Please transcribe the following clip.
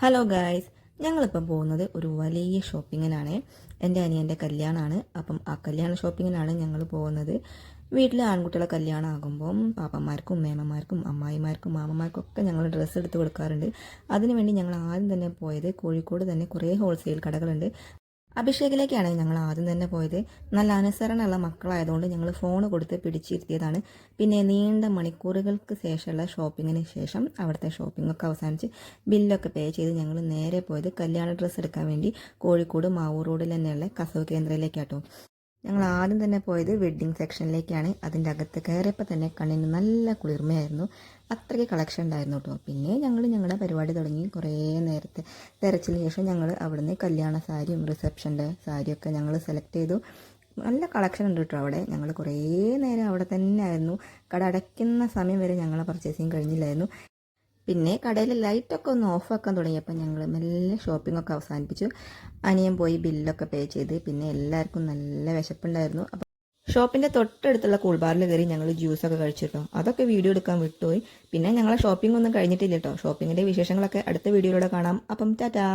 Hello guys, ഞങ്ങളിപ്പം പോകുന്നത് ഒരു വലിയ ഷോപ്പിങ്ങിനാണ്. എൻ്റെ അനിയൻ്റെ കല്യാണമാണ്. അപ്പം ആ കല്യാണ ഷോപ്പിങ്ങിനാണ് ഞങ്ങൾ പോകുന്നത്. വീട്ടിലെ ആൺകുട്ടികളെ കല്യാണം ആകുമ്പം പാപ്പന്മാർക്കും മേമ്മമാർക്കും അമ്മായിമാർക്കും മാമന്മാർക്കും ഒക്കെ ഞങ്ങൾ ഡ്രസ്സ് എടുത്ത് കൊടുക്കാറുണ്ട്. അതിനുവേണ്ടി ഞങ്ങൾ ആദ്യം തന്നെ പോയത് കോഴിക്കോട് തന്നെ കുറേ ഹോൾസെയിൽ കടകളുണ്ട്. അഭിഷേകിലേക്കാണ് ഞങ്ങൾ ആദ്യം തന്നെ പോയത്. നല്ല അനുസരണമുള്ള മക്കളായതുകൊണ്ട് ഞങ്ങൾ ഫോൺ കൊടുത്ത് പിടിച്ചിരുത്തിയതാണ്. പിന്നെ നീണ്ട മണിക്കൂറുകൾക്ക് ശേഷമുള്ള ഷോപ്പിങ്ങിന് ശേഷം അവിടുത്തെ ഷോപ്പിങ്ങൊക്കെ അവസാനിച്ച് ബില്ലൊക്കെ പേ ചെയ്ത് ഞങ്ങൾ നേരെ പോയത് കല്യാണ ഡ്രസ്സ് എടുക്കാൻ വേണ്ടി കോഴിക്കോട് മാവൂർ റോഡിൽ തന്നെയുള്ള കസവ് കേന്ദ്രയിലേക്കാട്ടോ. ഞങ്ങൾ ആദ്യം തന്നെ പോയത് വെഡ്ഡിങ് സെക്ഷനിലേക്കാണ്. അതിൻ്റെ അകത്ത് കയറിയപ്പോൾ തന്നെ കണ്ണിന് നല്ല കുളിർമയായിരുന്നു. അത്രയ്ക്ക് കളക്ഷൻ ഉണ്ടായിരുന്നു കേട്ടോ. പിന്നെ ഞങ്ങൾ ഞങ്ങളുടെ പരിപാടി തുടങ്ങി. കുറേ നേരത്തെ തിരച്ചിന് ശേഷം ഞങ്ങൾ അവിടുന്ന് കല്യാണ സാരിയും റിസപ്ഷൻ്റെ സാരിയൊക്കെ ഞങ്ങൾ സെലക്ട് ചെയ്തു. നല്ല കളക്ഷൻ ഉണ്ട് കേട്ടോ അവിടെ. ഞങ്ങൾ കുറേ നേരം അവിടെ തന്നെ ആയിരുന്നു. കട അടയ്ക്കുന്ന സമയം വരെ ഞങ്ങളെ പർച്ചേസിങ് കഴിഞ്ഞില്ലായിരുന്നു. പിന്നെ കടയിൽ ലൈറ്റൊക്കെ ഒന്ന് ഓഫാക്കാൻ തുടങ്ങിയപ്പോൾ ഞങ്ങൾ മെല്ലെ ഷോപ്പിങ്ങൊക്കെ അവസാനിപ്പിച്ചു. അനിയൻ പോയി ബില്ലൊക്കെ പേ ചെയ്ത്. പിന്നെ എല്ലാവർക്കും നല്ല വിശപ്പുണ്ടായിരുന്നു. അപ്പം ഷോപ്പിൻ്റെ തൊട്ടടുത്തുള്ള കൂൾബാറിൽ കയറി ഞങ്ങൾ ജ്യൂസൊക്കെ കഴിച്ചിട്ടോ. അതൊക്കെ വീഡിയോ എടുക്കാൻ വിട്ടുപോയി. പിന്നെ ഞങ്ങളെ ഷോപ്പിംഗ് ഒന്നും കഴിഞ്ഞിട്ടില്ല കേട്ടോ. ഷോപ്പിങ്ങിൻ്റെ വിശേഷങ്ങളൊക്കെ അടുത്ത വീഡിയോയിലൂടെ കാണാം. അപ്പം ടാറ്റാ.